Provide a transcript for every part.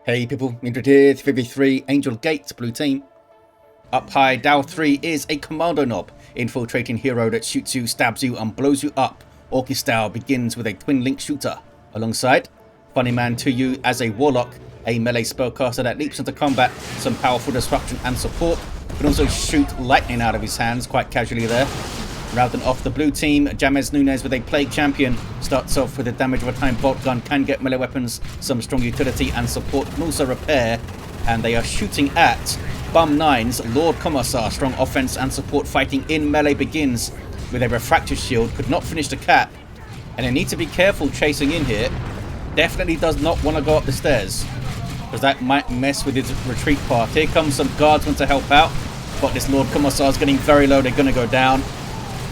Hey people, Indra here, 3v3, Angel Gates, blue team. uphighdow3 is a Kommando Nob, infiltrating hero that shoots you, stabs you and blows you up. Orky style begins with a twin link shooter. Alongside, funnyman2u as a Warlock, a melee spellcaster that leaps into combat, some powerful disruption and support, can also shoot lightning out of his hands quite casually there. Rounding off the blue team, JamezNunes with a Plague Champion starts off with a damage of a time bolt gun, can get melee weapons, some strong utility and support, can also repair, and they are shooting at Bum9's Lord Commissar. Strong offense and support fighting in melee begins with a refractor shield, could not finish the cap, and they need to be careful chasing in here. Definitely does not want to go up the stairs, because that might mess with his retreat path. Here comes some guardsmen to help out, but this Lord Commissar is getting very low, they're going to go down.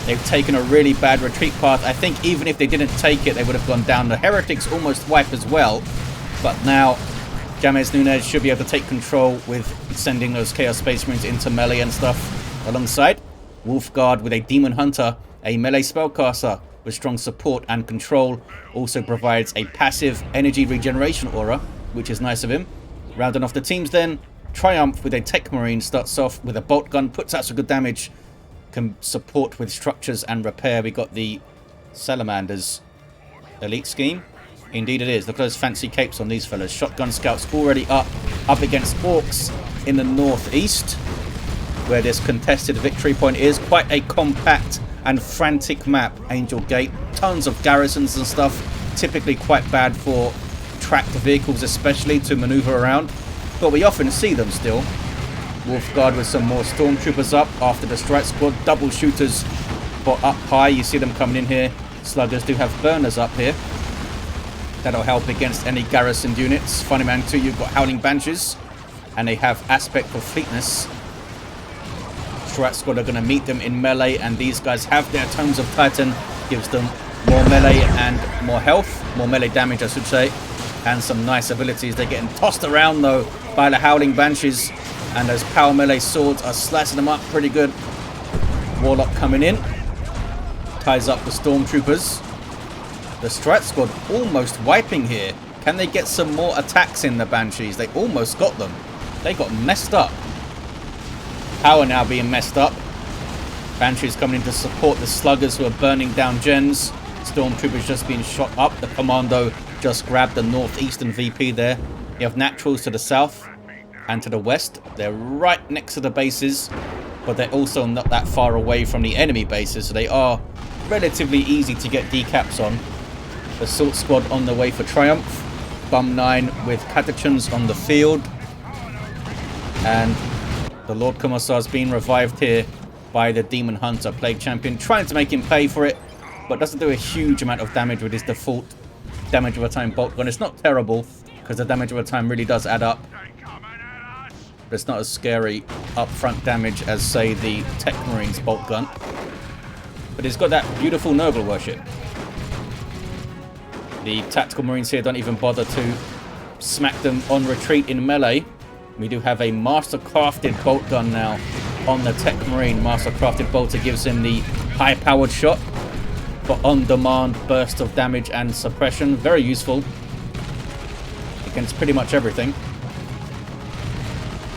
They've taken a really bad retreat path. I think even if they didn't take it, they would have gone down. The heretics almost wipe as well. But now, JamezNunes should be able to take control with sending those Chaos Space Marines into melee and stuff. Alongside, Wolfguard with a Daemonhunter, a melee spellcaster with strong support and control. Also provides a passive energy regeneration aura, which is nice of him. Rounding off the teams then, Triumph with a Techmarine starts off with a bolt gun, puts out some good damage. Can support with structures and repair. We got the Salamanders elite scheme. Indeed it is. Look at those fancy capes on these fellas. Shotgun scouts already up against Orks in the northeast, where this contested victory point is. Quite a compact and frantic map, Angel Gate. Tons of garrisons and stuff. Typically quite bad for tracked vehicles, especially to maneuver around, but we often see them still. Wolfguard with some more stormtroopers up after the strike squad. Double shooters for up high. You see them coming in here. Sluggers do have burners up here. That'll help against any garrisoned units. funnyman2u, you've got Howling Banshees, and they have aspect for fleetness. Strike squad are going to meet them in melee, and these guys have their Tomes of Titan. Gives them more melee and more health. More melee damage, I should say. And some nice abilities. They're getting tossed around, though, by the Howling Banshees. And those power melee swords are slicing them up pretty good. Warlock coming in. Ties up the stormtroopers. The strike squad almost wiping here. Can they get some more attacks in the Banshees? They almost got them. They got messed up. Power now being messed up. Banshees coming in to support the sluggers who are burning down gens. Stormtroopers just being shot up. The Commando just grabbed the northeastern VP there. You have naturals to the south and to the west. They're right next to the bases, but they're also not that far away from the enemy bases, so they are relatively easy to get decaps on. Assault squad on the way for Triumph. Bum9 with Catachans on the field, and the Lord Commissar is being revived here by the Daemonhunter Plague Champion, trying to make him pay for it, but doesn't do a huge amount of damage with his default damage over time bolt gun. It's not terrible, because the damage over time really does add up. But it's not as scary upfront damage as, say, the Techmarine's bolt gun. But it's got that beautiful noble worship. The tactical marines here don't even bother to smack them on retreat in melee. We do have a master crafted bolt gun now on the Techmarine. Master crafted bolter gives him the high powered shot for on demand burst of damage and suppression. Very useful against pretty much everything.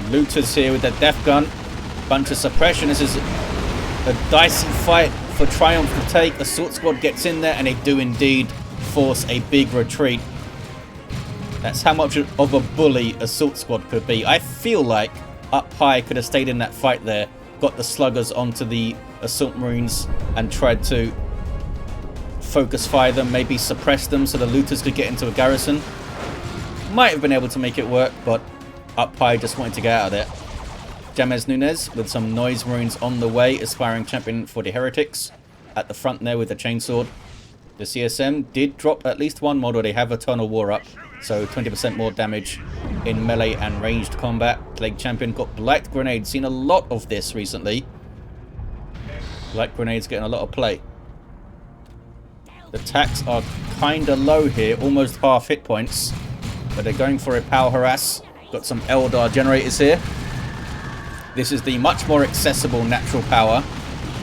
Looters here with their death gun. Bunch of suppression. This is a dicey fight for Triumph to take. Assault squad gets in there, and they do indeed force a big retreat. That's how much of a bully Assault squad could be. I feel like Up High could have stayed in that fight there, got the sluggers onto the Assault Marines and tried to focus fire them, maybe suppress them so the looters could get into a garrison. Might have been able to make it work, but Up High just wanted to get out of there. JamezNunes with some noise marines on the way, aspiring champion for the heretics at the front there with the chainsword. The CSM did drop at least one model. They have Eternal War up, so 20% more damage in melee and ranged combat. Plague Champion got Blight Grenade. Seen a lot of this recently. Blight Grenade's getting a lot of play. The attacks are kinda low here, almost half hit points, but they're going for a power harass. Got some Eldar generators here. This is the much more accessible natural power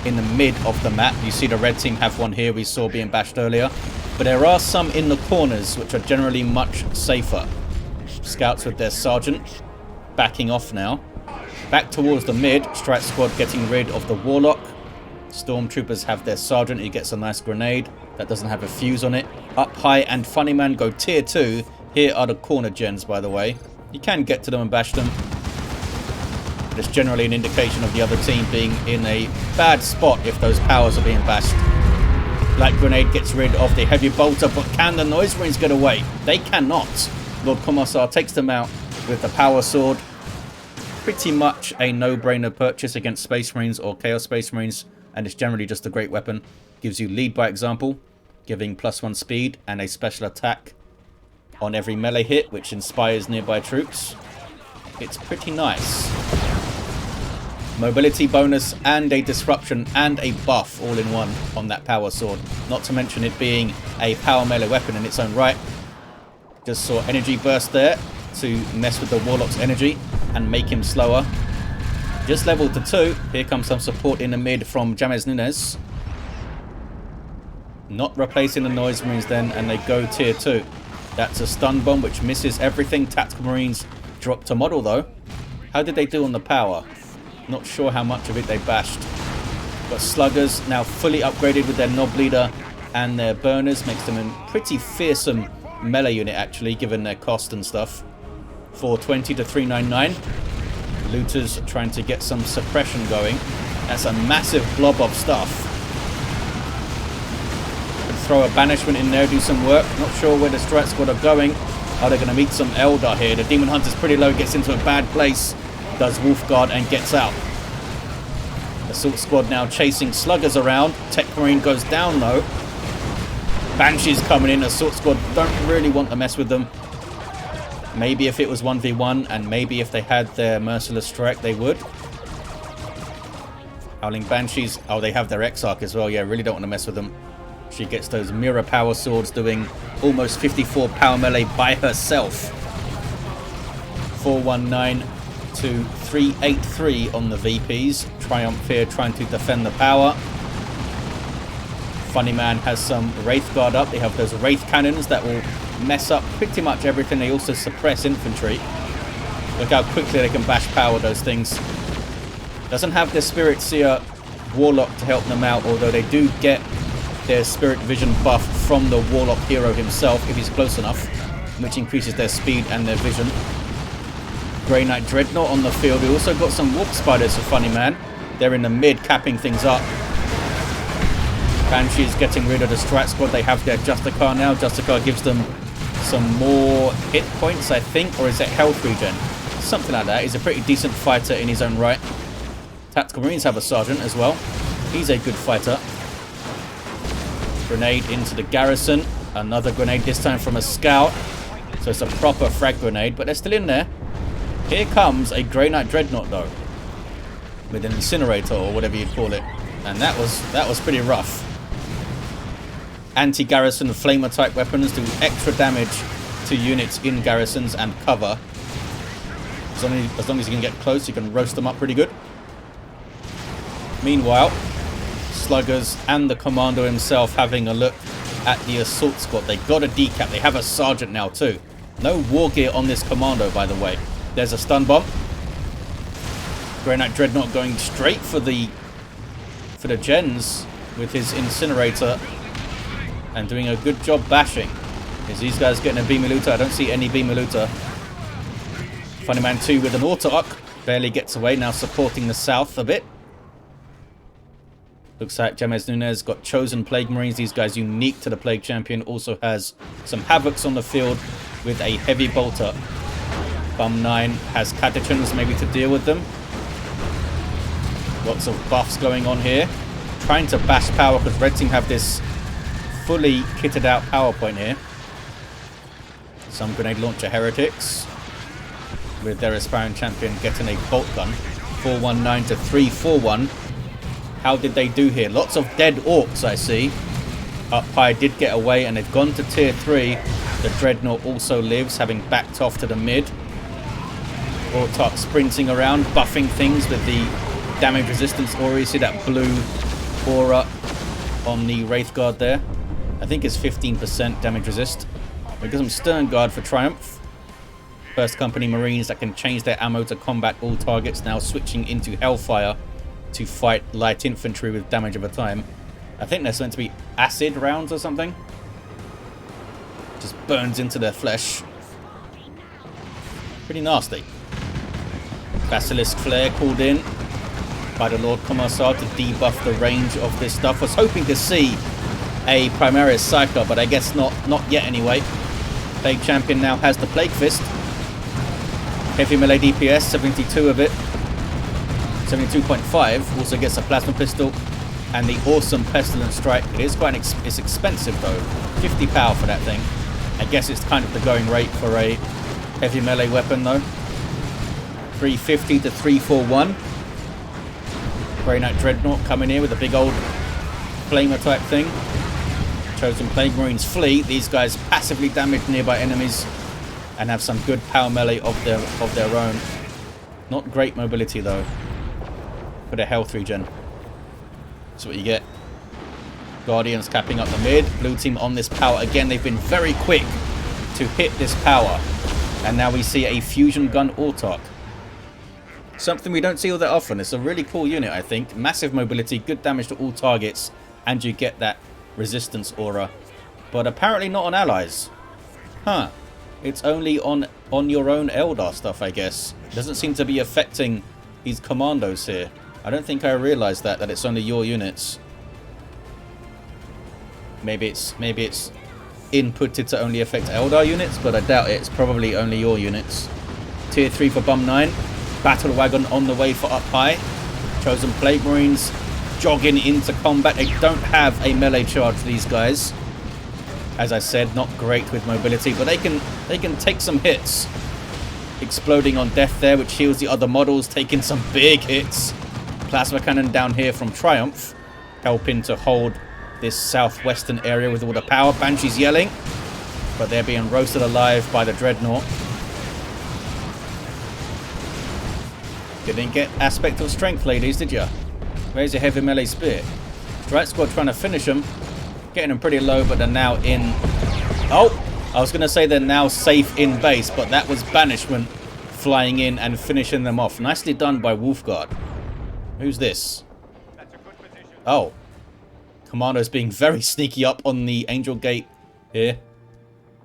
in the mid of the map. You see the red team have one here we saw being bashed earlier, but there are some in the corners which are generally much safer. Scouts with their sergeant backing off now. Back towards the mid. Strike squad getting rid of the Warlock. Stormtroopers have their sergeant. He gets a nice grenade that doesn't have a fuse on it. Up high and Funnyman go tier 2. Here are the corner gens, by the way. You can get to them and bash them. But it's generally an indication of the other team being in a bad spot if those powers are being bashed. Black grenade gets rid of the heavy bolter, but can the noise marines get away? They cannot. Lord Commissar takes them out with the power sword. Pretty much a no-brainer purchase against Space Marines or Chaos Space Marines, and it's generally just a great weapon. Gives you lead by example, giving +1 speed and a special attack on every melee hit, which inspires nearby troops. It's pretty nice. Mobility bonus and a disruption and a buff all in one on that power sword. Not to mention it being a power melee weapon in its own right. Just saw energy burst there to mess with the Warlock's energy and make him slower. Just leveled to 2. Here comes some support in the mid from JamezNunes. Not replacing the noise marines then, and they go tier 2. That's a stun bomb which misses everything. Tactical Marines drop to model though. How did they do on the power? Not sure how much of it they bashed. But Sluggers now fully upgraded with their Nob leader and their burners. Makes them a pretty fearsome melee unit actually, given their cost and stuff. 420 to 399. Looters trying to get some suppression going. That's a massive blob of stuff. Could throw a banishment in there, do some work. Not sure where the strike squad are going. Are they going to meet some Eldar here? The Daemonhunter's pretty low, gets into a bad place. Does Wolfguard and gets out. Assault squad now chasing Sluggers around. Techmarine goes down though. Banshees coming in. Assault squad don't really want to mess with them. Maybe if it was 1v1 and maybe if they had their merciless strike they would. Howling Banshees. Oh, they have their Exarch as well. Yeah, really don't want to mess with them. She gets those mirror power swords doing almost 54 power melee by herself. 419 to 383 on the VPs. Triumph here trying to defend the power. Funnyman has some Wraith Guard up. They have those Wraith Cannons that will mess up pretty much everything. They also suppress infantry. Look how quickly they can bash power those things. Doesn't have their Spirit Seer Warlock to help them out, although they do get their Spirit Vision buff from the Warlock hero himself if he's close enough, which increases their speed and their vision. Grey Knight Dreadnought on the field. We also got some Warp Spiders for Funnyman. They're in the mid, capping things up. Banshees getting rid of the Strat Squad. They have their Justicar now. Justicar gives them some more hit points, I think, or is it health regen? Something like that. He's a pretty decent fighter in his own right. Tactical Marines have a Sergeant as well. He's a good fighter. Grenade into the garrison. Another grenade, this time from a scout. So it's a proper frag grenade, but they're still in there. Here comes a Grey Knight Dreadnought though, with an incinerator or whatever you'd call it, and that was pretty rough. Anti-garrison flamer type weapons do extra damage to units in garrisons and cover. As long as you can get close, you can roast them up pretty good. Meanwhile, Sluggers and the Commando himself having a look at the assault squad. They got a decap. They have a sergeant now too. No war gear on this Commando, by the way. There's a stun bomb. Grey Knight Dreadnought going straight for the gens with his incinerator and doing a good job bashing. Is these guys getting a beam eluter? I don't see any beam eluter. Funnyman2u with an auto-uck. Barely gets away, now supporting the south a bit. Looks like JamezNunes got chosen Plague Marines. These guys unique to the Plague Champion. Also has some Havocs on the field with a heavy bolter. Bum9 has Catechins maybe to deal with them. Lots of buffs going on here. Trying to bash power because Red Team have this fully kitted out power point here. Some grenade launcher heretics with their aspiring champion getting a bolt gun. 419 to 341. How did they do here? Lots of dead orcs I see. Up high did get away and they've gone to tier 3. The Dreadnought also lives, having backed off to the mid. Ortok sprinting around, buffing things with the damage resistance aura. You see that blue aura on the Wraith Guard there. I think it's 15% damage resist. We got some Stern Guard for Triumph. First Company Marines that can change their ammo to combat all targets, now switching into Hellfire to fight light infantry with damage over time. I think there's meant to be acid rounds or something. Just burns into their flesh. Pretty nasty. Basilisk Flare called in by the Lord Commissar to debuff the range of this stuff. Was hoping to see a Primaris Cycler, but I guess not yet anyway. Plague Champion now has the Plague Fist. Heavy melee DPS, 72 of it. 72.5. Also gets a Plasma Pistol. And the awesome Pestilence Strike. It is quite it's expensive though. 50 power for that thing. I guess it's kind of the going rate for a heavy melee weapon though. 350 to 341. Grey Knight Dreadnought coming in with a big old flamer type thing. Chosen Plague Marines flee. These guys passively damage nearby enemies and have some good power melee of their own. Not great mobility though. For the health regen. That's what you get. Guardians capping up the mid. Blue team on this power again. They've been very quick to hit this power. And now we see a fusion gun Autarch. Something we don't see all that often. It's a really cool unit, I think. Massive mobility, good damage to all targets, and you get that resistance aura. But apparently not on allies. Huh. It's only on your own Eldar stuff, I guess. It doesn't seem to be affecting these commandos here. I don't think I realised that it's only your units. Maybe it's inputted to only affect Eldar units, but I doubt it. It's probably only your units. Tier 3 for Bum9. Battle Wagon on the way for up high. Chosen Plague Marines jogging into combat. They don't have a melee charge, these guys. As I said, not great with mobility, but they can take some hits. Exploding on death there, which heals the other models, taking some big hits. Plasma Cannon down here from Triumph, helping to hold this southwestern area with all the power. Banshee's yelling, but they're being roasted alive by the Dreadnought. Didn't get Aspect of Strength, ladies, did ya? Where's your heavy melee spear? Strike Squad trying to finish them. Getting them pretty low, but they're now in... Oh! I was going to say they're now safe in base, but that was Banishment flying in and finishing them off. Nicely done by Wolfguard. Who's this? Oh. Commando's being very sneaky up on the Angel Gate here.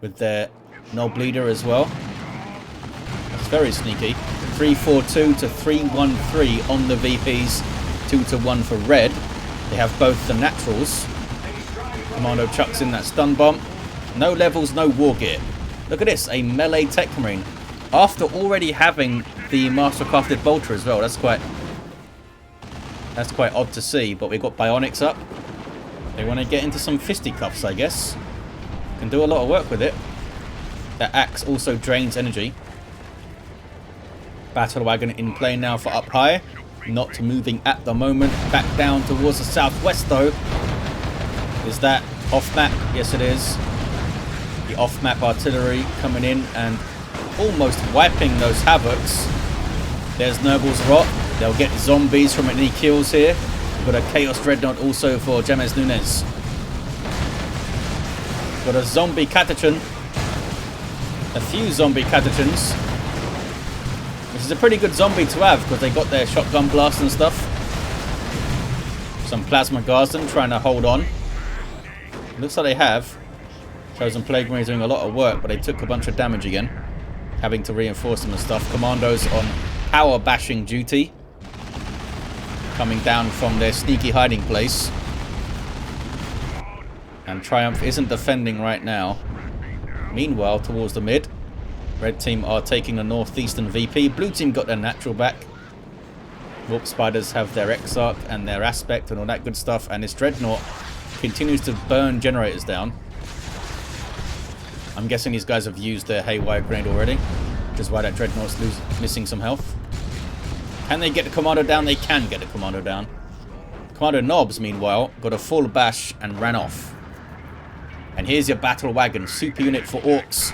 With their Nob Leader as well. That's very sneaky. 342 to 313 on the VPs. 2 to 1 for red. They have both the naturals. Kommando chucks in that stun bomb. No levels, no war gear. Look at this, a melee Techmarine. After already having the Mastercrafted Bolter as well. That's quite odd to see, but we've got Bionics up. They want to get into some fisticuffs, I guess. Can do a lot of work with it. That axe also drains energy. Battle Wagon in play now for up high. Not moving at the moment. Back down towards the southwest though. Is that off map? Yes it is. The off map artillery coming in and almost wiping those havocs. There's Nurgle's Rot. They'll get zombies from any kills here. We've got a Chaos Dreadnought also for JamezNunes. Got a zombie Catachan. A few zombie Catachans. Which is a pretty good zombie to have because they got their shotgun blast and stuff. Some Plasma Guardsmen trying to hold on. Looks like they have. Chosen Plague Marines doing a lot of work, but they took a bunch of damage again. Having to reinforce them and stuff. Commandos on power bashing duty. Coming down from their sneaky hiding place. And Triumph isn't defending right now. Meanwhile, towards the mid, red team are taking the northeastern VP. Blue team got their natural back. Warp Spiders have their Exarch and their Aspect and all that good stuff. And this Dreadnought continues to burn generators down. I'm guessing these guys have used their Haywire Grenade already, which is why that Dreadnought's missing some health. Can they get the Commando down? They can get the Commando down. Kommando Nobs, meanwhile, got a full bash and ran off. And here's your Battle Wagon, super unit for Orks.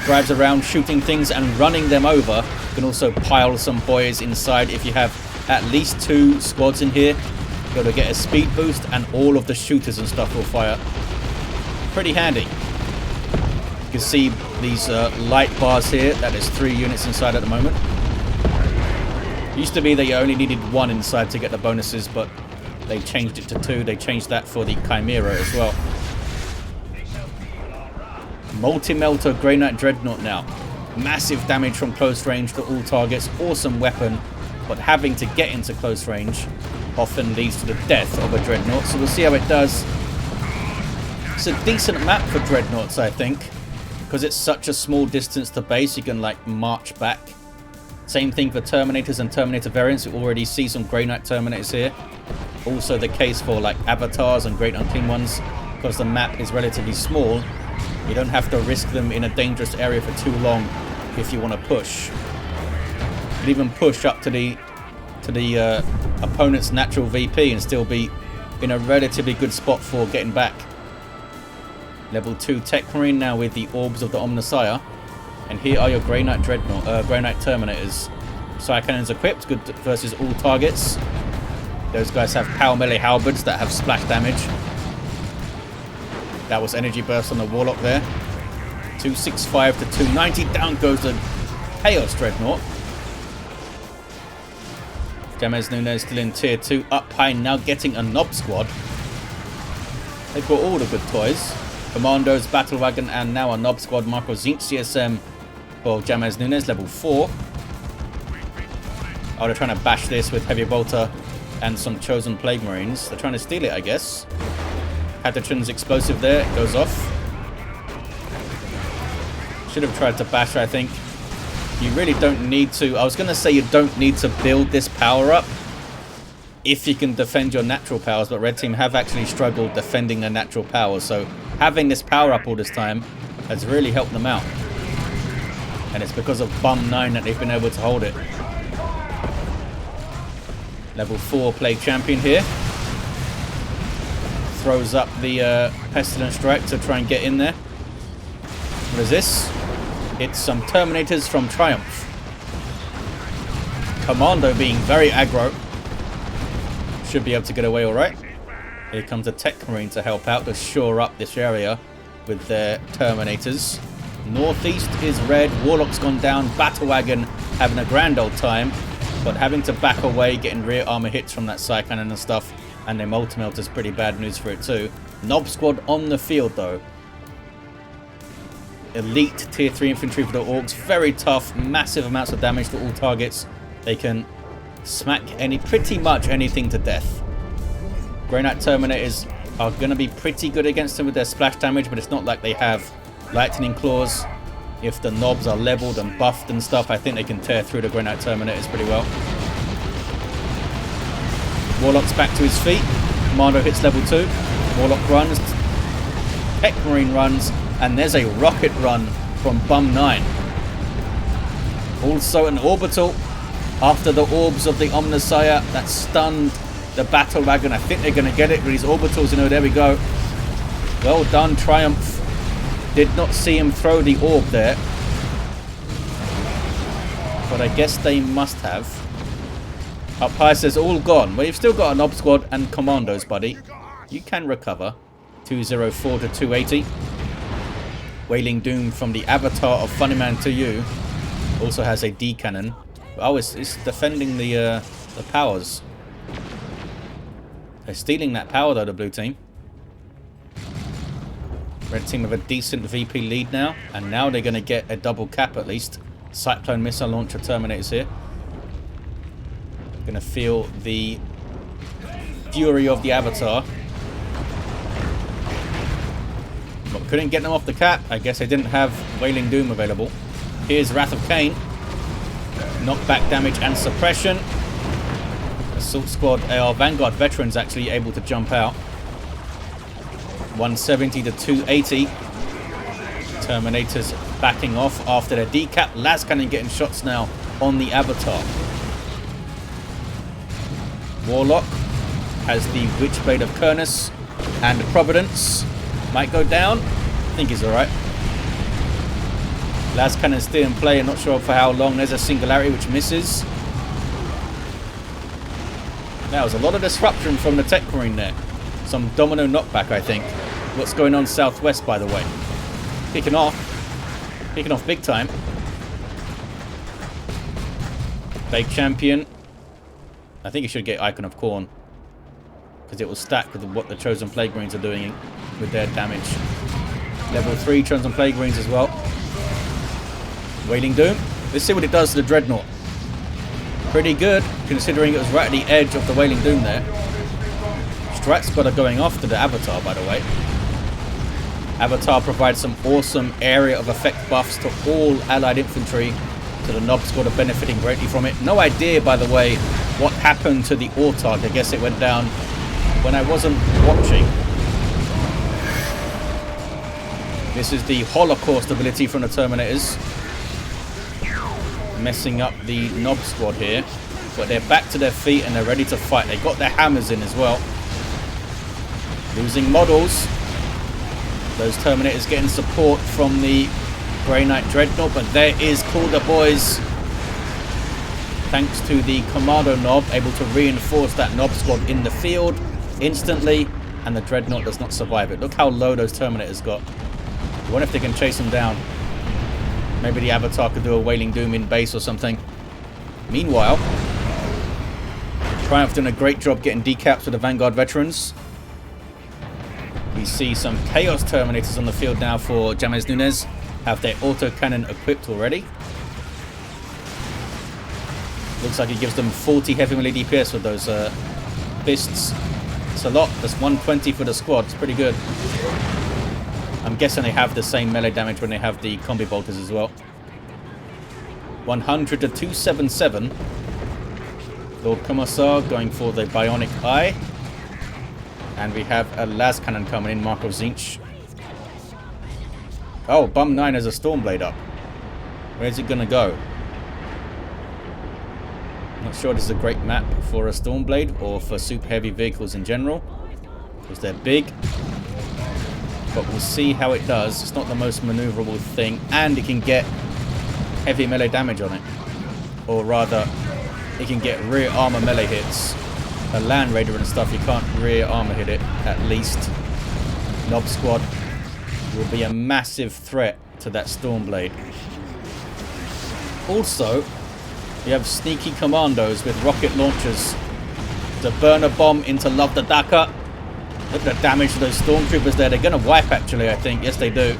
Drives around shooting things and running them over. You can also pile some boys inside if you have at least 2 squads in here. You're able to get a speed boost and all of the shooters and stuff will fire. Pretty handy. You can see these light bars here. That is 3 units inside at the moment. Used to be that you only needed 1 inside to get the bonuses, but they changed it to 2. They changed that for the Chimera as well. Multi-melter Grey Knight Dreadnought now. Massive damage from close range to all targets. Awesome weapon, but having to get into close range often leads to the death of a Dreadnought. So we'll see how it does. It's a decent map for Dreadnoughts, I think, because it's such a small distance to base. You can like march back. Same thing for Terminators and Terminator variants. You already see some Grey Knight Terminators here. Also the case for like Avatars and Great Unclean Ones, because the map is relatively small. You don't have to risk them in a dangerous area for too long if you want to push. You can even push up to the opponent's natural VP and still be in a relatively good spot for getting back. Level 2 Techmarine now with the Orbs of the Omnissiah. And here are your Grey Knight Dreadnought, Grey Knight Terminators. Side cannons equipped, good versus all targets. Those guys have power melee halberds that have splash damage. That was energy burst on the Warlock there. 265 to 290. Down goes the Chaos Dreadnought. JamezNunes still in tier 2. Up high now getting a Nob squad. They've got all the good toys. Commandos, Battle Wagon, and now a Nob squad. Marco Zinc CSM for JamezNunes, level 4. Oh, they're trying to bash this with Heavy Bolter and some Chosen Plague Marines. They're trying to steal it, I guess. Hatterton's explosive there, it goes off. Should have tried to bash, I think. You really don't need to. I was going to say you don't need to build this power up if you can defend your natural powers, but Red Team have actually struggled defending their natural powers, so having this power up all this time has really helped them out. And it's because of Bum9 that they've been able to hold it. Level 4 Plague Champion here. Throws up the Pestilent Strike to try and get in there. What is this? It's some Terminators from Triumph. Commando being very aggro. Should be able to get away alright. Here comes a Techmarine to help out to shore up this area with their Terminators. Northeast is red. Warlock's gone down. Battle Wagon having a grand old time, but having to back away, getting rear armor hits from that side cannon and stuff. And their multi-melt is pretty bad news for it too. Nob squad on the field though. Elite tier 3 infantry for the Orks. Very tough, massive amounts of damage to all targets. They can smack pretty much anything to death. Grey Knight Terminators are going to be pretty good against them with their splash damage, but it's not like they have lightning claws. If the knobs are leveled and buffed and stuff, I think they can tear through the Grey Knight Terminators pretty well. Warlock's back to his feet. Commando hits level 2. Warlock runs. Techmarine runs. And there's a rocket run from Bum9. Also an orbital after the Orbs of the Omnissiah that stunned the Battle Wagon. I think they're going to get it with these orbitals. You know, there we go. Well done, Triumph. Did not see him throw the orb there. But I guess they must have. Up high says all gone. Well, you've still got a Nob squad and Commandos, buddy. You can recover. 204 to 280. Wailing Doom from the avatar of funnyman2u. Also has a D cannon. Oh, it's defending the powers. They're stealing that power though, the blue team. Red team have a decent VP lead now. And now they're going to get a double cap at least. Cyclone missile launcher Terminators here. Going to feel the fury of the avatar. But couldn't get them off the cap. I guess they didn't have Wailing Doom available. Here's Wrath of Cain. Knockback damage and suppression. Assault squad AR Vanguard veterans actually able to jump out. 170 to 280. Terminators backing off after their decap. Las Cannon getting shots now on the avatar. Warlock has the Witchblade of Kernus and Providence. Might go down. I think he's alright. Las Cannon still in play. I'm not sure for how long. There's a Singularity which misses. That was a lot of disruption from the Techmarine there. Some domino knockback, I think. What's going on southwest, by the way? Kicking off. Kicking off big time. Big champion. I think he should get Icon of Corn, because it will stack with what the Chosen Plague Marines are doing with their damage. Level 3 Chosen Plague Marines as well. Wailing Doom. Let's see what it does to the Dreadnought. Pretty good, considering it was right at the edge of the Wailing Doom there. Strike Squad are going after the Avatar, by the way. Avatar provides some awesome area of effect buffs to all allied infantry, so the Nob Squad are benefiting greatly from it. No idea, by the way, what happened to the Ortog. I guess it went down when I wasn't watching. This is the Holocaust ability from the Terminators, messing up the Nob Squad here. But they're back to their feet and they're ready to fight. They got their hammers in as well. Losing models. Those Terminators getting support from the Grey Knight Dreadnought, but there is Calder Boys. Thanks to the Kommando Nob, able to reinforce that Nob Squad in the field instantly, and the Dreadnought does not survive it. Look how low those Terminators got. I wonder if they can chase them down. Maybe the Avatar could do a Wailing Doom in base or something. Meanwhile, Triumph doing a great job getting decaps with the Vanguard veterans. We see some Chaos Terminators on the field now for JamezNunes. Have their autocannon equipped already. Looks like it gives them 40 heavy melee DPS with those fists. It's a lot. That's 120 for the squad. It's pretty good. I'm guessing they have the same melee damage when they have the combi bolters as well. 100 to 277. Lord Commissar going for the Bionic Eye. And we have a las cannon coming in, Mark of Zinch. Oh, Bum9 has a Stormblade up. Where's it gonna go? Not sure this is a great map for a Stormblade or for super heavy vehicles in general, because they're big. But we'll see how it does. It's not the most maneuverable thing, and it can get heavy melee damage on it. Or rather, it can get rear armor melee hits. A Land Raider and stuff, you can't rear armor hit it, at least. Nob Squad will be a massive threat to that Stormblade. Also, we have sneaky commandos with rocket launchers to burn a bomb into Love the Daka. Look at the damage to those Stormtroopers there. They're going to wipe, actually, I think. Yes, they do.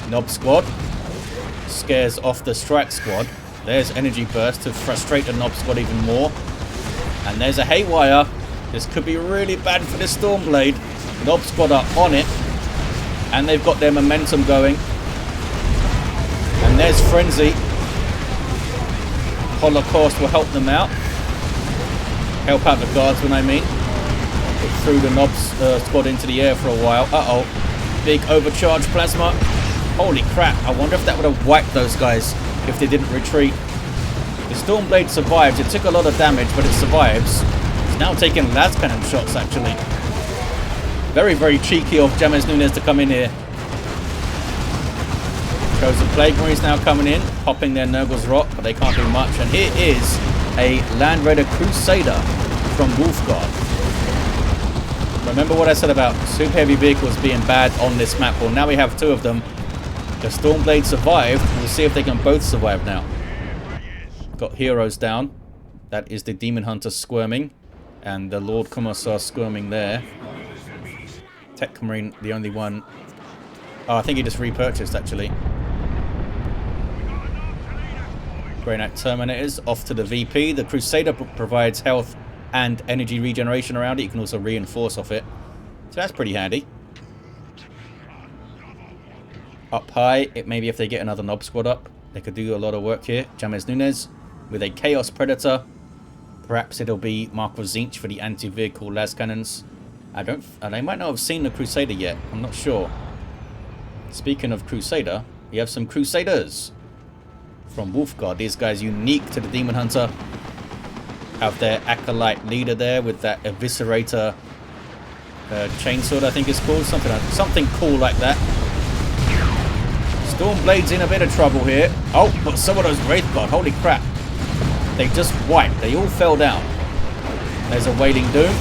Nob Squad scares off the Strike Squad. There's Energy Burst to frustrate the Nob Squad even more. And there's a Haywire. This could be really bad for this Stormblade. Nob Squad are on it. And they've got their momentum going. And there's Frenzy. Holocaust will help them out. Help out the guardsmen, I mean. It threw the Nob Squad into the air for a while. Uh-oh. Big overcharged plasma. Holy crap. I wonder if that would have wiped those guys if they didn't retreat. The Stormblade survives. It took a lot of damage, but it survives. It's now taking las cannon shots, actually. Very, very cheeky of JamezNunes to come in here. Chosen Plague Marines now coming in, popping their Nurgle's Rot, but they can't do much. And here is a Land Raider Crusader from Wolfguard. Remember what I said about super heavy vehicles being bad on this map? Well, now we have two of them. The Stormblade survived. We'll see if they can both survive now. Got heroes down. That is the Daemonhunter squirming. And the Lord Commissar squirming there. Techmarine, the only one. Oh, I think he just repurchased, actually. Grey Knight Terminators off to the VP. The Crusader provides health and energy regeneration around it. You can also reinforce off it. So that's pretty handy. Up high, it maybe if they get another Nob Squad up, they could do a lot of work here. JamezNunes with a Chaos Predator. Perhaps it'll be Mark of Zinch for the anti-vehicle las cannons. They might not have seen the Crusader yet. I'm not sure. Speaking of Crusader, we have some Crusaders from Wolfguard. These guys unique to the Daemonhunter. Have their Acolyte leader there with that Eviscerator chainsword, I think it's called. Something cool like that. Stormblade's in a bit of trouble here. Oh, but some of those Wraithguard, holy crap. They just wiped. They all fell down. There's a Wailing Doom.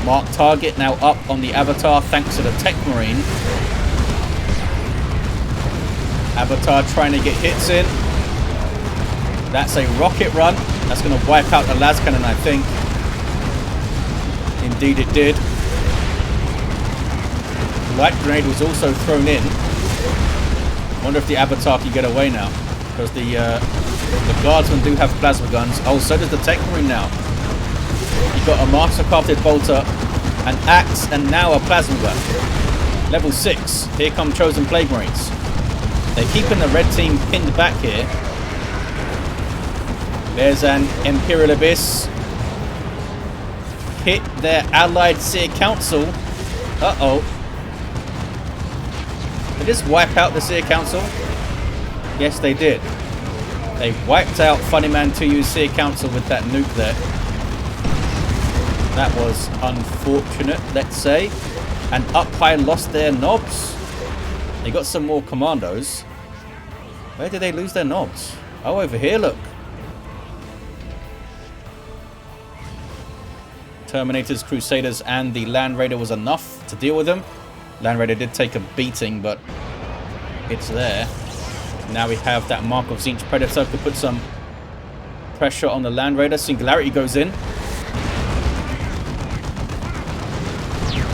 Mark target now up on the Avatar thanks to the Techmarine. Avatar trying to get hits in. That's a rocket run. That's going to wipe out the las cannon, I think. Indeed it did. Light grenade was also thrown in. Wonder if the Avatar can get away now. Because the guardsmen do have plasma guns. Oh, so does the Techmarine now. You've got a master crafted bolter, an axe, and now a plasma gun. Level 6. Here come Chosen Plague Marines. They're keeping the red team pinned back here. There's an Imperial Abyss. Hit their allied Seer Council. Uh-oh. Did this wipe out the Seer Council? Yes, they did. They wiped out funnyman2u's Seer Council with that nuke there. That was unfortunate, let's say. And Up High lost their nobs. They got some more commandos. Where did they lose their nobs? Oh, over here, look. Terminators, Crusaders, and the Land Raider was enough to deal with them. Land Raider did take a beating, but it's there. Now we have that Mark of Tzeentch Predator. Could put some pressure on the Land Raider. Singularity goes in.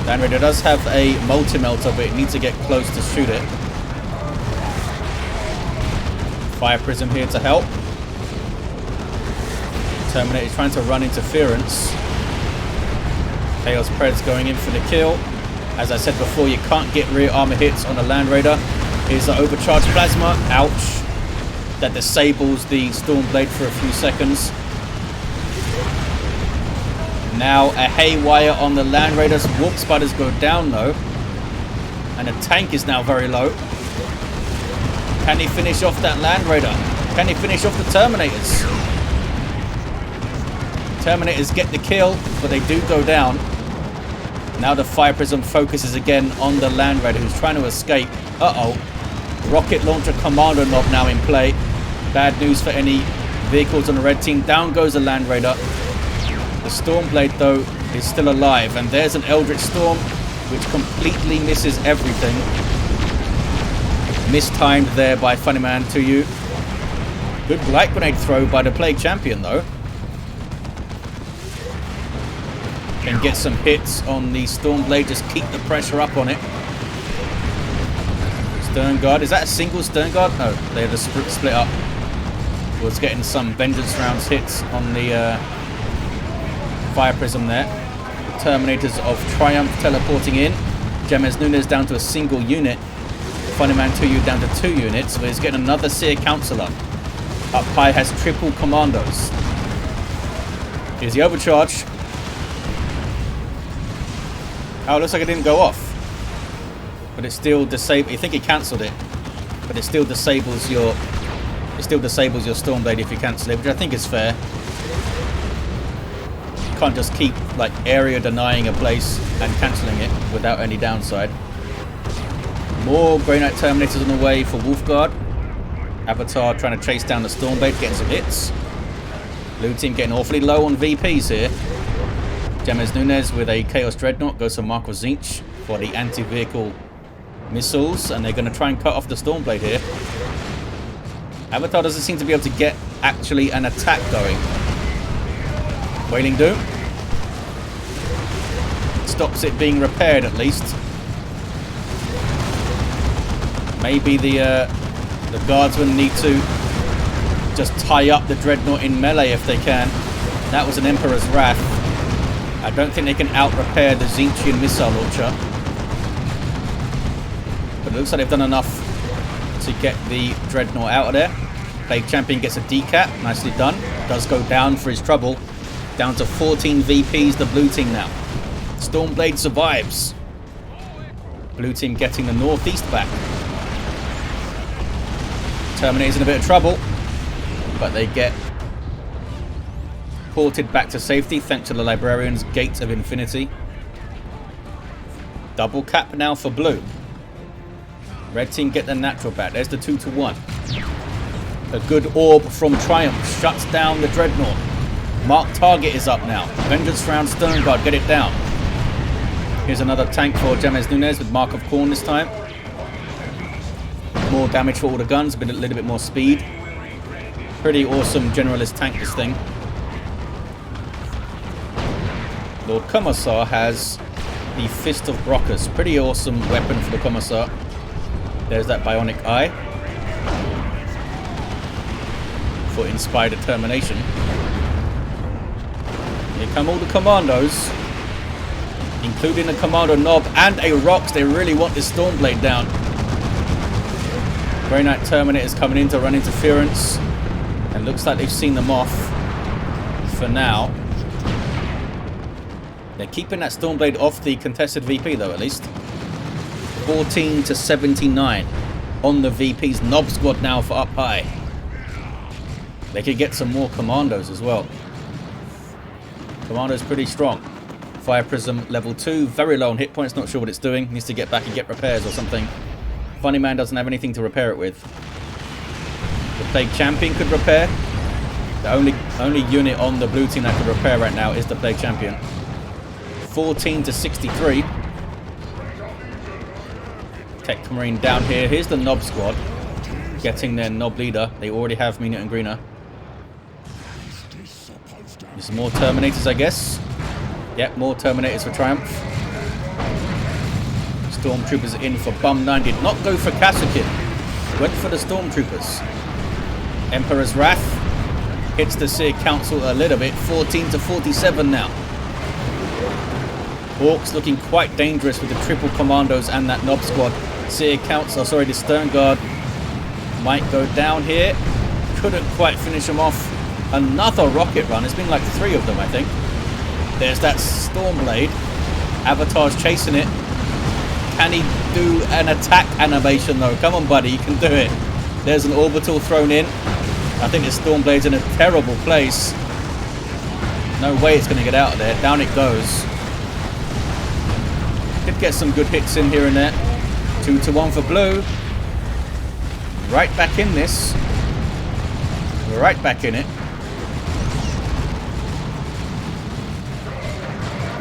Land Raider does have a multi-melter, but it needs to get close to shoot it. Fire Prism here to help. Terminator is trying to run interference. Chaos Preds going in for the kill. As I said before, you can't get rear armor hits on a Land Raider. Here's the overcharged plasma. Ouch. That disables the Stormblade for a few seconds. Now a haywire on the Land Raiders. Warp Spiders go down though. And the tank is now very low. Can he finish off that Land Raider? Can he finish off the Terminators? Terminators get the kill, but they do go down. Now the Fire Prism focuses again on the Land Raider who's trying to escape. Uh-oh. Rocket Launcher Kommando Nob now in play. Bad news for any vehicles on the red team. Down goes the Land Raider. The Stormblade, though, is still alive. And there's an Eldritch Storm, which completely misses everything. Mistimed there by funnyman2u. Good light grenade throw by the Plague Champion, though. Can get some hits on the Stormblade. Just keep the pressure up on it. Stern Guard. Is that a single Stern Guard? No, they had a split up. Was getting some Vengeance rounds hits on the Fire Prism there. Terminators of Triumph teleporting in. JamezNunes down to a single unit. funnyman2u down to 2 units. But he's getting another Seer Counselor. Up High has triple commandos. Here's the overcharge. Oh, it looks like it didn't go off. But it still disables. You think it cancelled it, but it still disables your. It still disables your Stormblade if you cancel it, which I think is fair. You can't just keep like area denying a place and cancelling it without any downside. More Grey Knight Terminators on the way for Wolfguard. Avatar trying to chase down the Stormblade, getting some hits. Blue team getting awfully low on VPs here. JamezNunes with a Chaos Dreadnought goes for Mark of Tzeentch for the anti-vehicle missiles, and they're going to try and cut off the Stormblade here. Avatar doesn't seem to be able to get actually an attack going. Wailing Doom stops it being repaired at least. Maybe the guardsmen need to just tie up the Dreadnought in melee if they can. That was an Emperor's Wrath. I don't think they can out-repair the Tzeentchian missile launcher. But it looks like they've done enough to get the Dreadnought out of there. Plague Champion gets a decap. Nicely done. Does go down for his trouble. Down to 14 VPs, the blue team now. Stormblade survives. Blue team getting the northeast back. Terminator's in a bit of trouble. But they get ported back to safety thanks to the Librarian's Gate of Infinity. Double cap now for blue. Red team get the natural back. There's the 2-to-1. A good orb from Triumph shuts down the Dreadnought. Mark Target is up now. Vengeance round Stern Guard, get it down. Here's another tank for JamezNunes with Mark of Corn this time. more damage for all the guns, but a little bit more speed. Pretty awesome generalist tank, this thing. Lord Commissar has the Fist of Brockers. Pretty awesome weapon for the Commissar. There's that bionic eye for inspired determination. Here come all the commandos, including the Kommando Nob and a Orks. They really want this Stormblade down. Grey Knight Terminator is coming in to run interference, and looks like they've seen them off for now. They're keeping that Stormblade off the contested VP though, at least. 14 to 79 on the VP's Nob squad now for up high. They could get some more commandos as well. Commando's pretty strong. Fire Prism level 2, very low on hit points, not sure what it's doing. Needs to get back and get repairs or something. Funnyman doesn't have anything to repair it with. The Plague Champion could repair. The only unit on the blue team that could repair right now is the Plague Champion. 14 to 63. Techmarine down here. Here's the Nob squad getting their Nob leader. They already have Meaner and Greener. There's more Terminators, I guess. Yep, more Terminators for Triumph. Stormtroopers in for Bum9. Did not go for Kassakin. Went for the Stormtroopers. Emperor's Wrath hits the Seer Council a little bit. 14 to 47 now. Orks looking quite dangerous with the triple commandos and that Nob squad. Seer Council, sorry, the Stern Guard might go down here. Couldn't quite finish them off. Another rocket run. There's been like 3 of them, I think. There's that Stormblade. Avatar's chasing it. Can he do an attack animation though? Come on, buddy, you can do it. There's an orbital thrown in. I think this Stormblade's in a terrible place. No way it's going to get out of there. Down it goes. Could get some good hits in here and there. 2 to 1 for blue. Right back in this. Right back in it.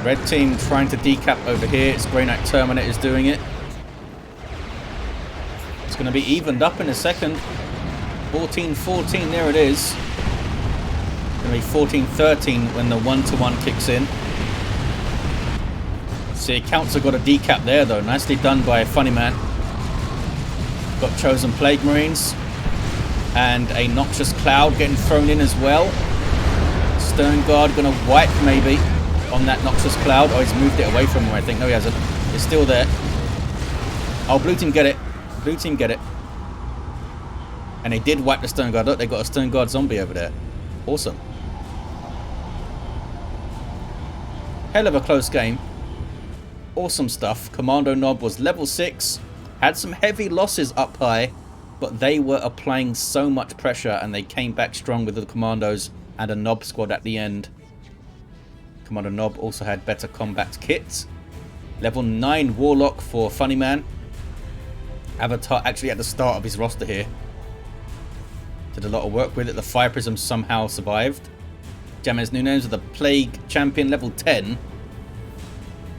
Red team trying to decap over here. It's Grey Knight Terminator is doing it. It's going to be evened up in a second. 14-14, there it is. Going to be 14-13 when the 1-to-1 kicks in. See, Council got a decap there though. Nicely done by Funnyman. Got chosen Plague Marines. And a Noxious Cloud getting thrown in as well. Stern Guard going to wipe maybe on that Noxious Cloud. Oh, he's moved it away from him, I think. No, he hasn't. It's still there. Oh, blue team get it. Blue team get it. And they did wipe the Stern Guard. Look, they got a Stern Guard zombie over there. Awesome. Hell of a close game. Awesome stuff. Kommando Nob was level 6. Had some heavy losses up high, but they were applying so much pressure and they came back strong with the commandos and a Nob squad at the end. Kommando Nob also had better combat kits. Level 9 Warlock for Funnyman. Avatar actually at the start of his roster here. Did a lot of work with it. The Fire Prism somehow survived. JamezNunes with the Plague Champion level 10.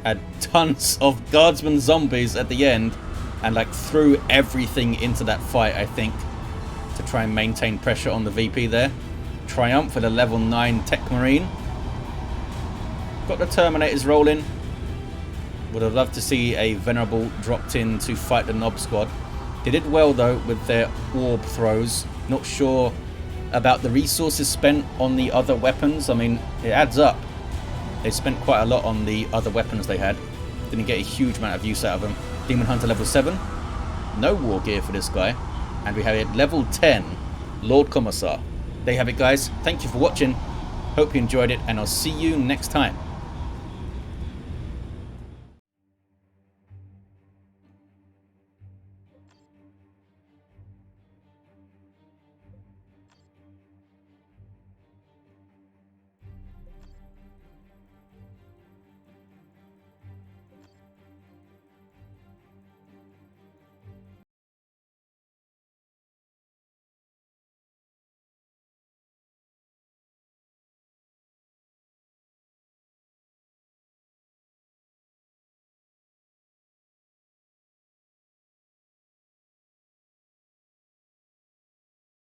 Had tons of Guardsman zombies at the end. And like threw everything into that fight, I think. To try and maintain pressure on the VP there. Triumph with a level 9 Techmarine. Got the Terminators rolling. Would have loved to see a Venerable dropped in to fight the Nob squad. They did well though with their orb throws. Not sure about the resources spent on the other weapons. I mean, it adds up. They spent quite a lot on the other weapons they had. Didn't get a huge amount of use out of them. Daemonhunter level 7. No war gear for this guy. And we have it level 10. Lord Commissar. There you have it, guys. Thank you for watching. Hope you enjoyed it, and I'll see you next time.